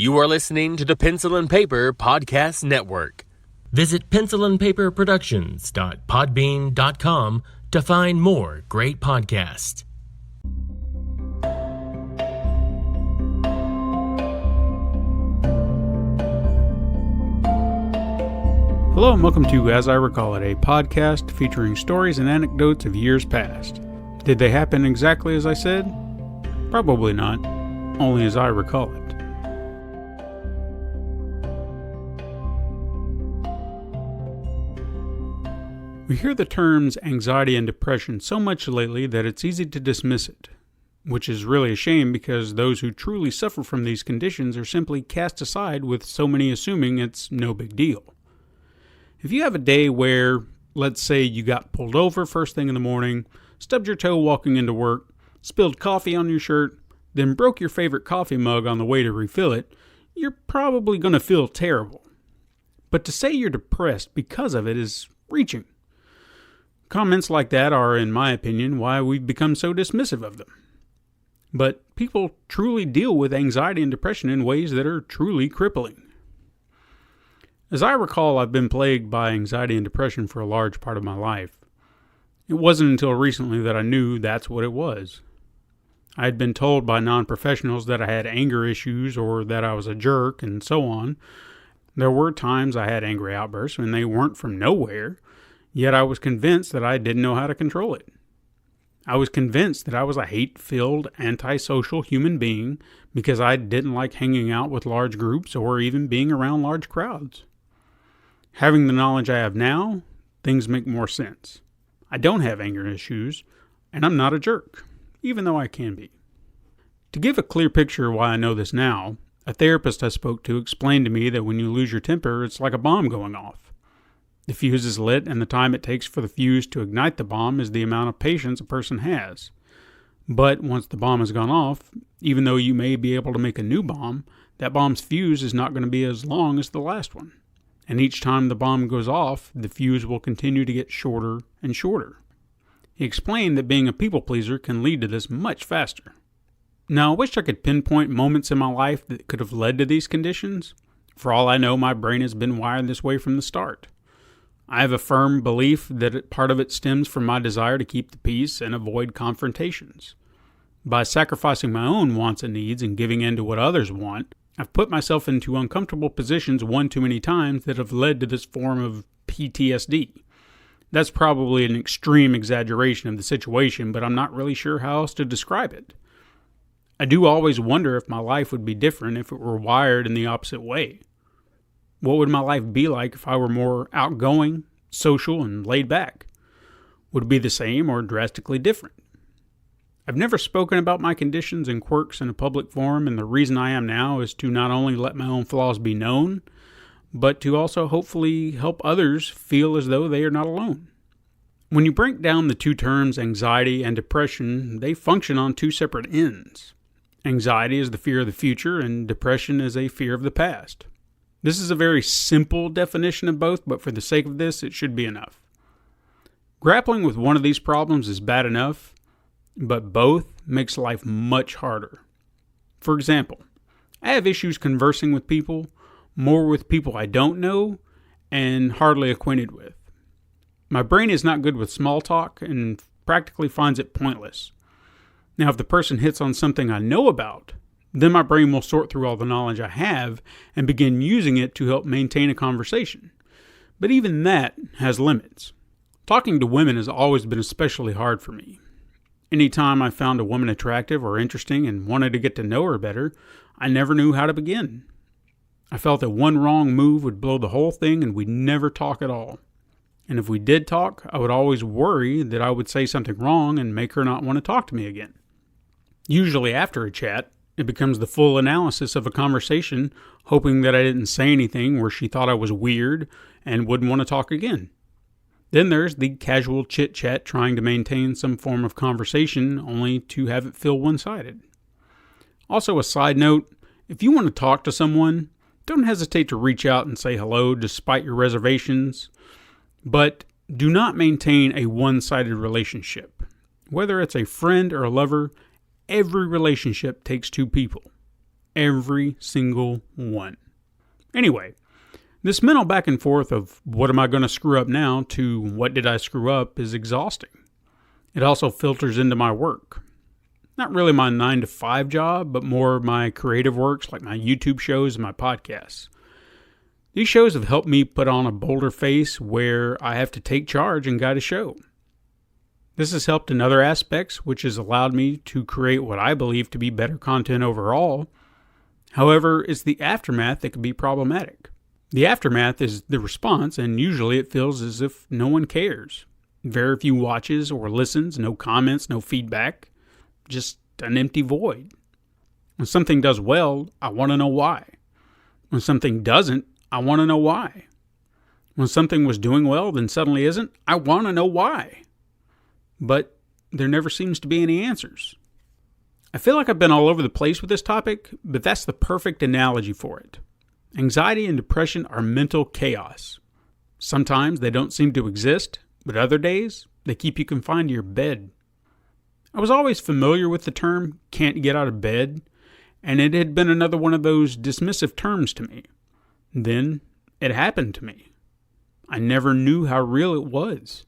You are listening to the Pencil and Paper Podcast Network. Visit pencilandpaperproductions.podbean.com to find more great podcasts. Hello and welcome to As I Recall It, a podcast featuring stories and anecdotes of years past. Did they happen exactly as I said? Probably not, only as I recall it. We hear the terms anxiety and depression so much lately that it's easy to dismiss it, which is really a shame because those who truly suffer from these conditions are simply cast aside with so many assuming it's no big deal. If you have a day where, let's say you got pulled over first thing in the morning, stubbed your toe walking into work, spilled coffee on your shirt, then broke your favorite coffee mug on the way to refill it, you're probably going to feel terrible. But to say you're depressed because of it is reaching. Comments like that are, in my opinion, why we've become so dismissive of them. But people truly deal with anxiety and depression in ways that are truly crippling. As I recall, I've been plagued by anxiety and depression for a large part of my life. It wasn't until recently that I knew that's what it was. I had been told by non-professionals that I had anger issues or that I was a jerk and so on. There were times I had angry outbursts and they weren't from nowhere. Yet I was convinced that I didn't know how to control it. I was convinced that I was a hate-filled, antisocial human being because I didn't like hanging out with large groups or even being around large crowds. Having the knowledge I have now, things make more sense. I don't have anger issues, and I'm not a jerk, even though I can be. To give a clear picture of why I know this now, a therapist I spoke to explained to me that when you lose your temper, it's like a bomb going off. The fuse is lit, and the time it takes for the fuse to ignite the bomb is the amount of patience a person has. But once the bomb has gone off, even though you may be able to make a new bomb, that bomb's fuse is not going to be as long as the last one. And each time the bomb goes off, the fuse will continue to get shorter and shorter. He explained that being a people pleaser can lead to this much faster. Now, I wish I could pinpoint moments in my life that could have led to these conditions. For all I know, my brain has been wired this way from the start. I have a firm belief that part of it stems from my desire to keep the peace and avoid confrontations. By sacrificing my own wants and needs and giving in to what others want, I've put myself into uncomfortable positions one too many times that have led to this form of PTSD. That's probably an extreme exaggeration of the situation, but I'm not really sure how else to describe it. I do always wonder if my life would be different if it were wired in the opposite way. What would my life be like if I were more outgoing, social, and laid back? Would it be the same or drastically different? I've never spoken about my conditions and quirks in a public forum, and the reason I am now is to not only let my own flaws be known, but to also hopefully help others feel as though they are not alone. When you break down the two terms anxiety and depression, they function on two separate ends. Anxiety is the fear of the future, and depression is a fear of the past. This is a very simple definition of both, but for the sake of this, it should be enough. Grappling with one of these problems is bad enough, but both makes life much harder. For example, I have issues conversing with people, more with people I don't know and hardly acquainted with. My brain is not good with small talk and practically finds it pointless. Now, if the person hits on something I know about, then my brain will sort through all the knowledge I have and begin using it to help maintain a conversation. But even that has limits. Talking to women has always been especially hard for me. Anytime I found a woman attractive or interesting and wanted to get to know her better, I never knew how to begin. I felt that one wrong move would blow the whole thing and we'd never talk at all. And if we did talk, I would always worry that I would say something wrong and make her not want to talk to me again. Usually after a chat, it becomes the full analysis of a conversation, hoping that I didn't say anything where she thought I was weird and wouldn't want to talk again. Then there's the casual chit-chat trying to maintain some form of conversation only to have it feel one-sided. Also, a side note, if you want to talk to someone, don't hesitate to reach out and say hello despite your reservations, but do not maintain a one-sided relationship. Whether it's a friend or a lover, every relationship takes two people. Every single one. Anyway, this mental back and forth of what am I going to screw up now to what did I screw up is exhausting. It also filters into my work. Not really my 9-to-5 job, but more my creative works like my YouTube shows and my podcasts. These shows have helped me put on a bolder face where I have to take charge and guide a show. This has helped in other aspects, which has allowed me to create what I believe to be better content overall. However, it's the aftermath that can be problematic. The aftermath is the response, and usually it feels as if no one cares. Very few watches or listens, no comments, no feedback, just an empty void. When something does well, I want to know why. When something doesn't, I want to know why. When something was doing well, then suddenly isn't, I want to know why. But there never seems to be any answers. I feel like I've been all over the place with this topic, but that's the perfect analogy for it. Anxiety and depression are mental chaos. Sometimes they don't seem to exist, but other days they keep you confined to your bed. I was always familiar with the term can't get out of bed, and it had been another one of those dismissive terms to me. Then it happened to me. I never knew how real it was.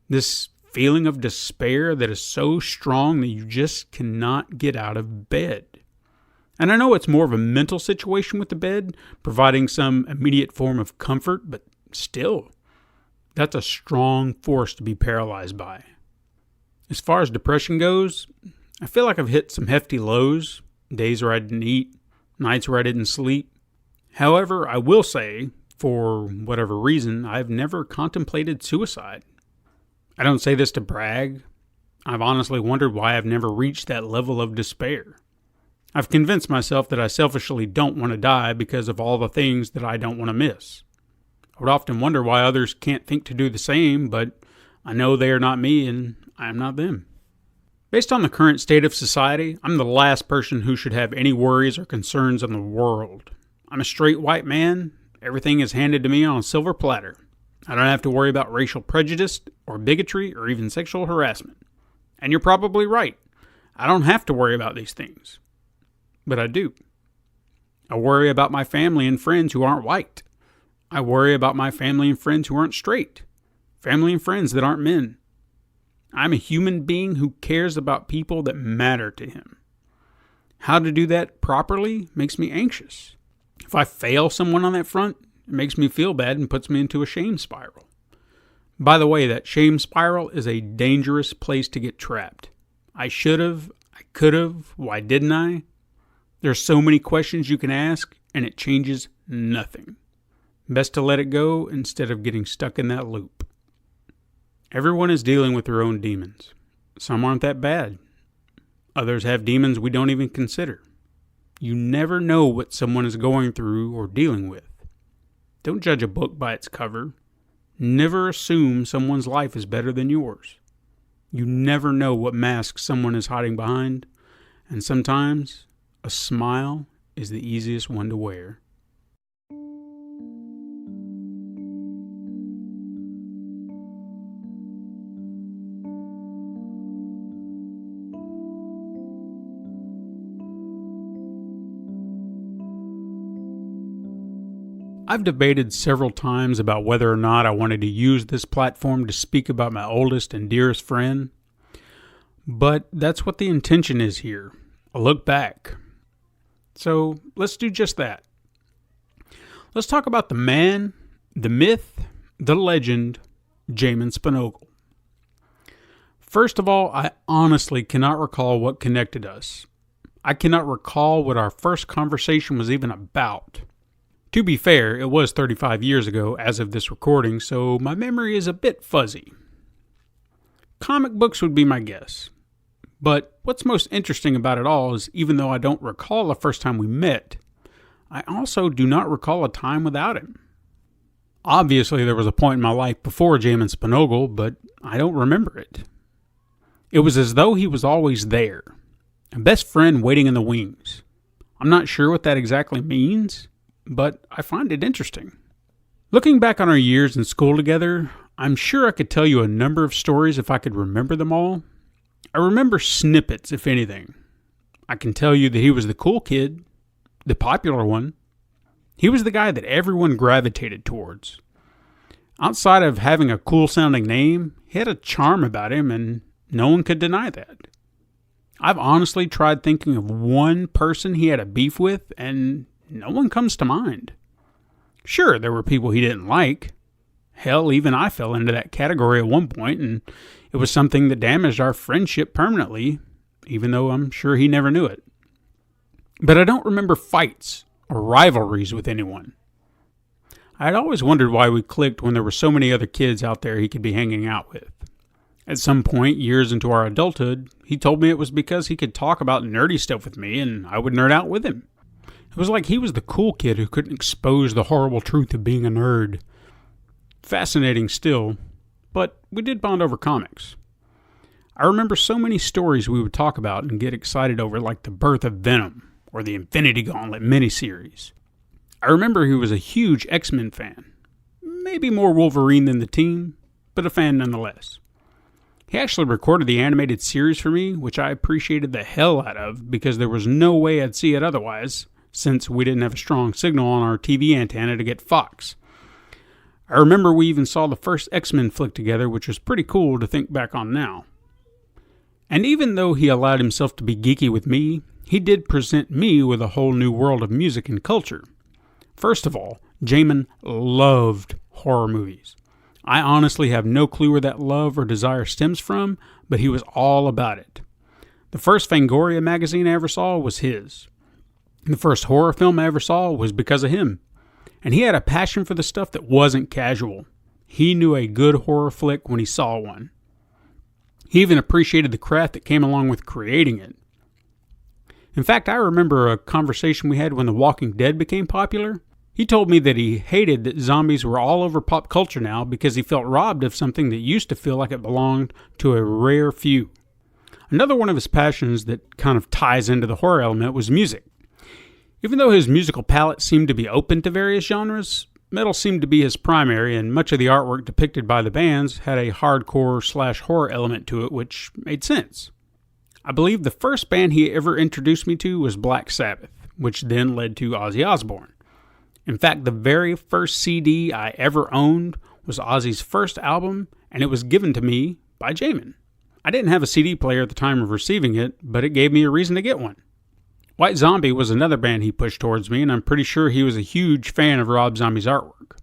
This feeling of despair that is so strong that you just cannot get out of bed. And I know it's more of a mental situation with the bed, providing some immediate form of comfort, but still, that's a strong force to be paralyzed by. As far as depression goes, I feel like I've hit some hefty lows, days where I didn't eat, nights where I didn't sleep. However, I will say, for whatever reason, I've never contemplated suicide. I don't say this to brag. I've honestly wondered why I've never reached that level of despair. I've convinced myself that I selfishly don't want to die because of all the things that I don't want to miss. I would often wonder why others can't think to do the same, but I know they are not me and I am not them. Based on the current state of society, I'm the last person who should have any worries or concerns in the world. I'm a straight white man. Everything is handed to me on a silver platter. I don't have to worry about racial prejudice or bigotry or even sexual harassment. And you're probably right. I don't have to worry about these things. But I do. I worry about my family and friends who aren't white. I worry about my family and friends who aren't straight. Family and friends that aren't men. I'm a human being who cares about people that matter to him. How to do that properly makes me anxious. If I fail someone on that front, it makes me feel bad and puts me into a shame spiral. By the way, that shame spiral is a dangerous place to get trapped. I should have, I could have, why didn't I? There's so many questions you can ask, and it changes nothing. Best to let it go instead of getting stuck in that loop. Everyone is dealing with their own demons. Some aren't that bad. Others have demons we don't even consider. You never know what someone is going through or dealing with. Don't judge a book by its cover. Never assume someone's life is better than yours. You never know what mask someone is hiding behind, and sometimes a smile is the easiest one to wear. I've debated several times about whether or not I wanted to use this platform to speak about my oldest and dearest friend, but that's what the intention is here, a look back. So let's do just that. Let's talk about the man, the myth, the legend, Jamin Sponaugle. First of all, I honestly cannot recall what connected us. I cannot recall what our first conversation was even about. To be fair, it was 35 years ago as of this recording, so my memory is a bit fuzzy. Comic books would be my guess. But what's most interesting about it all is even though I don't recall the first time we met, I also do not recall a time without him. Obviously, there was a point in my life before Jamin Sponaugle, but I don't remember it. It was as though he was always there, a best friend waiting in the wings. I'm not sure what that exactly means, but I find it interesting. Looking back on our years in school together, I'm sure I could tell you a number of stories if I could remember them all. I remember snippets, if anything. I can tell you that he was the cool kid, the popular one. He was the guy that everyone gravitated towards. Outside of having a cool-sounding name, he had a charm about him, and no one could deny that. I've honestly tried thinking of one person he had a beef with, and no one comes to mind. Sure, there were people he didn't like. Hell, even I fell into that category at one point, and it was something that damaged our friendship permanently, even though I'm sure he never knew it. But I don't remember fights or rivalries with anyone. I had always wondered why we clicked when there were so many other kids out there he could be hanging out with. At some point, years into our adulthood, he told me it was because he could talk about nerdy stuff with me and I would nerd out with him. It was like he was the cool kid who couldn't expose the horrible truth of being a nerd. Fascinating still, but we did bond over comics. I remember so many stories we would talk about and get excited over, like the birth of Venom or the Infinity Gauntlet miniseries. I remember he was a huge X-Men fan. Maybe more Wolverine than the team, but a fan nonetheless. He actually recorded the animated series for me, which I appreciated the hell out of because there was no way I'd see it otherwise, since we didn't have a strong signal on our TV antenna to get Fox. I remember we even saw the first X-Men flick together, which was pretty cool to think back on now. And even though he allowed himself to be geeky with me, he did present me with a whole new world of music and culture. First of all, Jamin loved horror movies. I honestly have no clue where that love or desire stems from, but he was all about it. The first Fangoria magazine I ever saw was his. The first horror film I ever saw was because of him. And he had a passion for the stuff that wasn't casual. He knew a good horror flick when he saw one. He even appreciated the craft that came along with creating it. In fact, I remember a conversation we had when The Walking Dead became popular. He told me that he hated that zombies were all over pop culture now because he felt robbed of something that used to feel like it belonged to a rare few. Another one of his passions that kind of ties into the horror element was music. Even though his musical palette seemed to be open to various genres, metal seemed to be his primary, and much of the artwork depicted by the bands had a hardcore/horror element to it, which made sense. I believe the first band he ever introduced me to was Black Sabbath, which then led to Ozzy Osbourne. In fact, the very first CD I ever owned was Ozzy's first album, and it was given to me by Jamin. I didn't have a CD player at the time of receiving it, but it gave me a reason to get one. White Zombie was another band he pushed towards me, and I'm pretty sure he was a huge fan of Rob Zombie's artwork.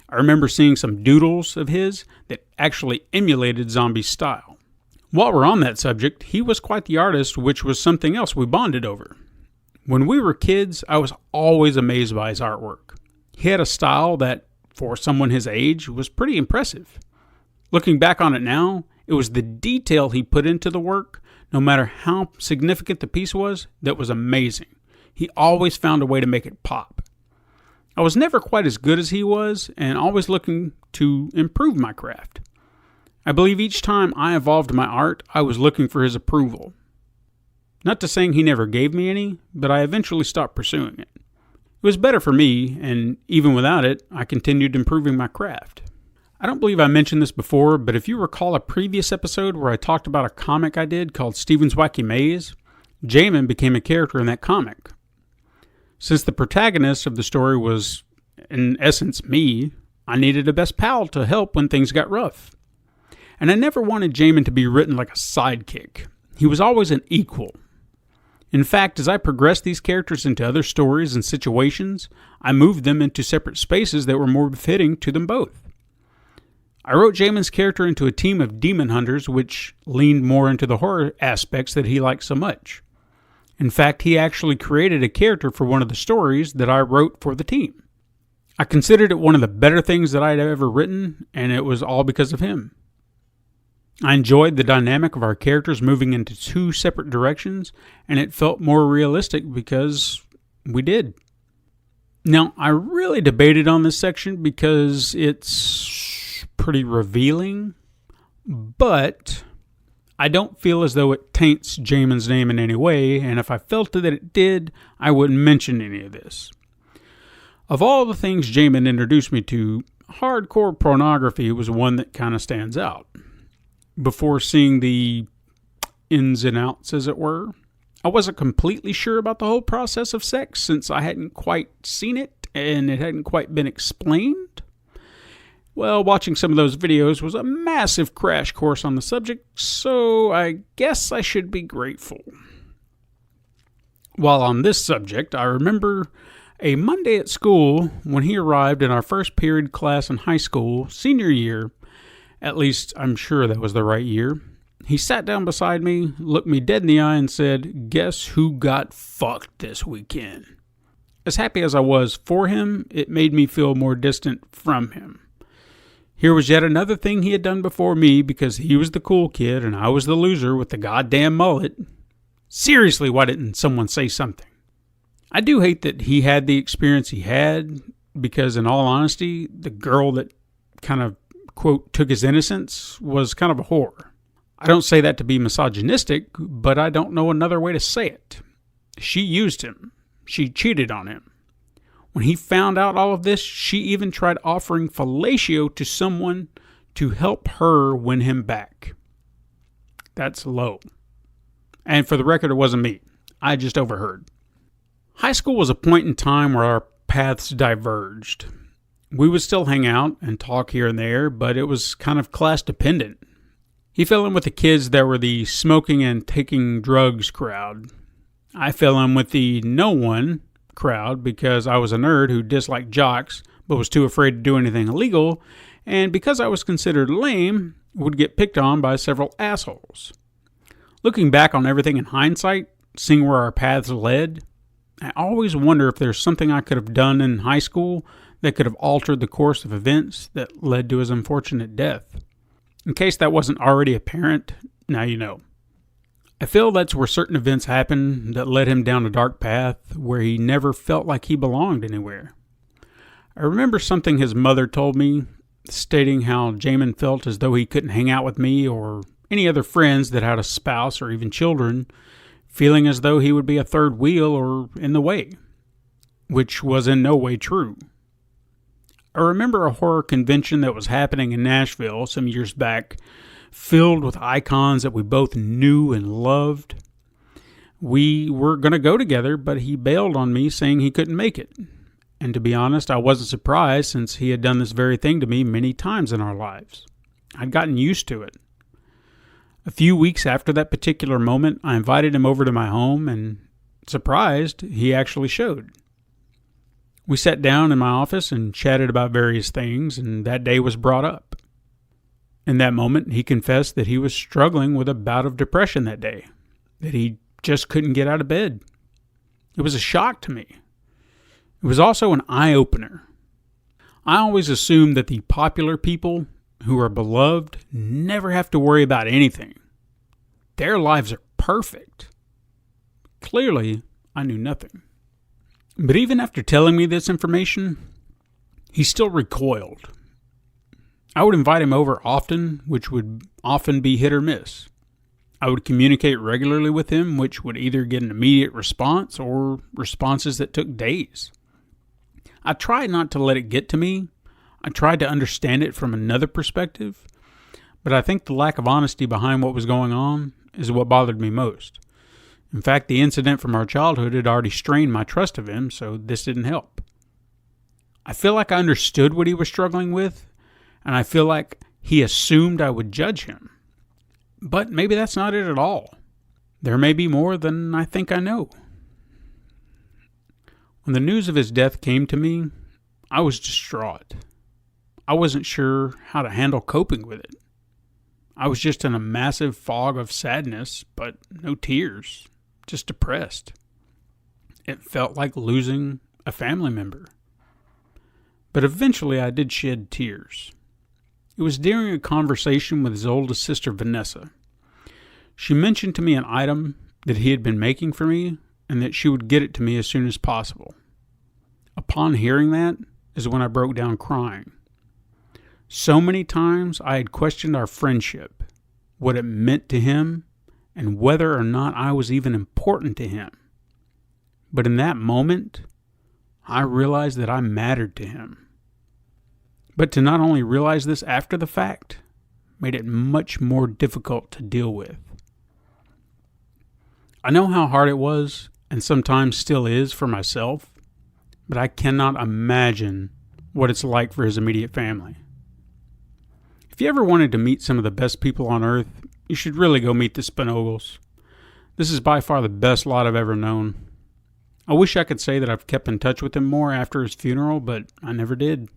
I remember seeing some doodles of his that actually emulated Zombie's style. While we're on that subject, he was quite the artist, which was something else we bonded over. When we were kids, I was always amazed by his artwork. He had a style that, for someone his age, was pretty impressive. Looking back on it now, it was the detail he put into the work, no matter how significant the piece was, that was amazing. He always found a way to make it pop. I was never quite as good as he was, and always looking to improve my craft. I believe each time I evolved my art, I was looking for his approval. Not to saying he never gave me any, but I eventually stopped pursuing it. It was better for me, and even without it, I continued improving my craft. I don't believe I mentioned this before, but if you recall a previous episode where I talked about a comic I did called Steven's Wacky Maze, Jamin became a character in that comic. Since the protagonist of the story was, in essence, me, I needed a best pal to help when things got rough. And I never wanted Jamin to be written like a sidekick. He was always an equal. In fact, as I progressed these characters into other stories and situations, I moved them into separate spaces that were more befitting to them both. I wrote Jamin's character into a team of demon hunters, which leaned more into the horror aspects that he liked so much. In fact, he actually created a character for one of the stories that I wrote for the team. I considered it one of the better things that I'd ever written, and it was all because of him. I enjoyed the dynamic of our characters moving into two separate directions, and it felt more realistic because we did. Now, I really debated on this section because it's pretty revealing, but I don't feel as though it taints Jamin's name in any way, and if I felt that it did, I wouldn't mention any of this. Of all the things Jamin introduced me to, hardcore pornography was one that kind of stands out. Before seeing the ins and outs, as it were, I wasn't completely sure about the whole process of sex since I hadn't quite seen it and it hadn't quite been explained. Well, watching some of those videos was a massive crash course on the subject, so I guess I should be grateful. While on this subject, I remember a Monday at school when he arrived in our first period class in high school, senior year. At least I'm sure that was the right year. He sat down beside me, looked me dead in the eye, and said, "Guess who got fucked this weekend?" As happy as I was for him, it made me feel more distant from him. Here was yet another thing he had done before me because he was the cool kid and I was the loser with the goddamn mullet. Seriously, why didn't someone say something? I do hate that he had the experience he had because, in all honesty, the girl that kind of, quote, took his innocence was kind of a whore. I don't say that to be misogynistic, but I don't know another way to say it. She used him. She cheated on him. When he found out all of this, she even tried offering fellatio to someone to help her win him back. That's low. And for the record, it wasn't me. I just overheard. High school was a point in time where our paths diverged. We would still hang out and talk here and there, but it was kind of class dependent. He fell in with the kids that were the smoking and taking drugs crowd. I fell in with the no one crowd because I was a nerd who disliked jocks but was too afraid to do anything illegal, and because I was considered lame, would get picked on by several assholes. Looking back on everything in hindsight, seeing where our paths led, I always wonder if there's something I could have done in high school that could have altered the course of events that led to his unfortunate death. In case that wasn't already apparent, now you know. I feel that's where certain events happened that led him down a dark path where he never felt like he belonged anywhere. I remember something his mother told me, stating how Jamin felt as though he couldn't hang out with me or any other friends that had a spouse or even children, feeling as though he would be a third wheel or in the way, which was in no way true. I remember a horror convention that was happening in Nashville some years back, filled with icons that we both knew and loved. We were going to go together, but he bailed on me saying he couldn't make it. And to be honest, I wasn't surprised since he had done this very thing to me many times in our lives. I'd gotten used to it. A few weeks after that particular moment, I invited him over to my home and, surprised, he actually showed. We sat down in my office and chatted about various things, and that day was brought up. In that moment, he confessed that he was struggling with a bout of depression that day, that he just couldn't get out of bed. It was a shock to me. It was also an eye-opener. I always assumed that the popular people who are beloved never have to worry about anything. Their lives are perfect. Clearly, I knew nothing. But even after telling me this information, he still recoiled. I would invite him over often, which would often be hit or miss. I would communicate regularly with him, which would either get an immediate response or responses that took days. I tried not to let it get to me. I tried to understand it from another perspective, but I think the lack of honesty behind what was going on is what bothered me most. In fact, the incident from our childhood had already strained my trust of him, so this didn't help. I feel like I understood what he was struggling with, and I feel like he assumed I would judge him. But maybe that's not it at all. There may be more than I think I know. When the news of his death came to me, I was distraught. I wasn't sure how to handle coping with it. I was just in a massive fog of sadness, but no tears, just depressed. It felt like losing a family member. But eventually I did shed tears. It was during a conversation with his oldest sister, Vanessa. She mentioned to me an item that he had been making for me and that she would get it to me as soon as possible. Upon hearing that is when I broke down crying. So many times I had questioned our friendship, what it meant to him, and whether or not I was even important to him. But in that moment, I realized that I mattered to him. But to not only realize this after the fact made it much more difficult to deal with. I know how hard it was, and sometimes still is for myself, but I cannot imagine what it's like for his immediate family. If you ever wanted to meet some of the best people on earth, you should really go meet the Sponaugles. This is by far the best lot I've ever known. I wish I could say that I've kept in touch with him more after his funeral, but I never did.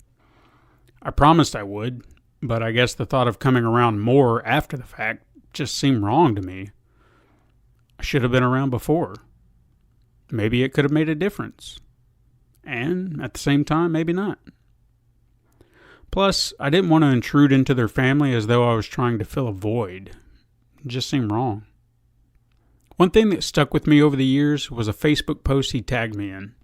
I promised I would, but I guess the thought of coming around more after the fact just seemed wrong to me. I should have been around before. Maybe it could have made a difference. And at the same time, maybe not. Plus, I didn't want to intrude into their family as though I was trying to fill a void. It just seemed wrong. One thing that stuck with me over the years was a Facebook post he tagged me in.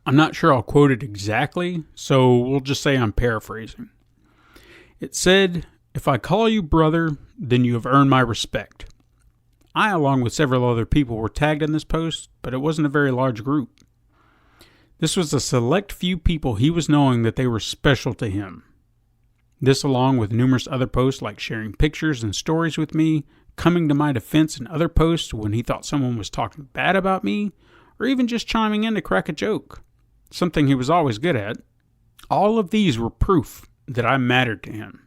I'm not sure I'll quote it exactly, so we'll just say I'm paraphrasing. It said, "If I call you brother, then you have earned my respect." I, along with several other people, were tagged in this post, but it wasn't a very large group. This was a select few people he was knowing that they were special to him. This, along with numerous other posts like sharing pictures and stories with me, coming to my defense in other posts when he thought someone was talking bad about me, or even just chiming in to crack a joke, something he was always good at. All of these were proof that I mattered to him.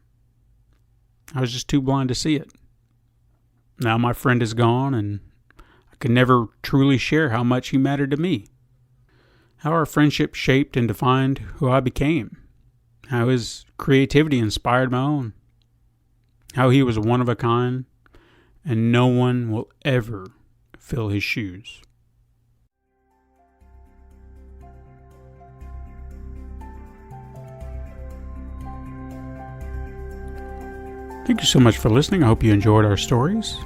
I was just too blind to see it. Now my friend is gone, and I could never truly share how much he mattered to me. How our friendship shaped and defined who I became. How his creativity inspired my own. How he was one of a kind, and no one will ever fill his shoes. Thank you so much for listening. I hope you enjoyed our stories.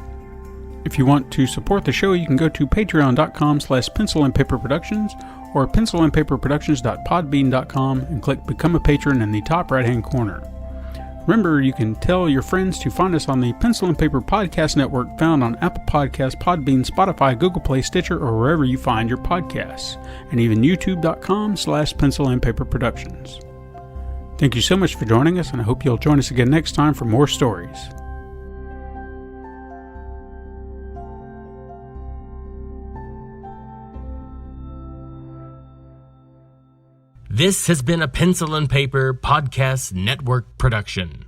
If you want to support the show, you can go to patreon.com/pencilandpaperproductions or pencilandpaperproductions.podbean.com and click Become a Patron in the top right-hand corner. Remember, you can tell your friends to find us on the Pencil and Paper Podcast Network, found on Apple Podcasts, Podbean, Spotify, Google Play, Stitcher, or wherever you find your podcasts, and even youtube.com/pencilandpaperproductions. Thank you so much for joining us, and I hope you'll join us again next time for more stories. This has been a Pencil and Paper Podcast Network production.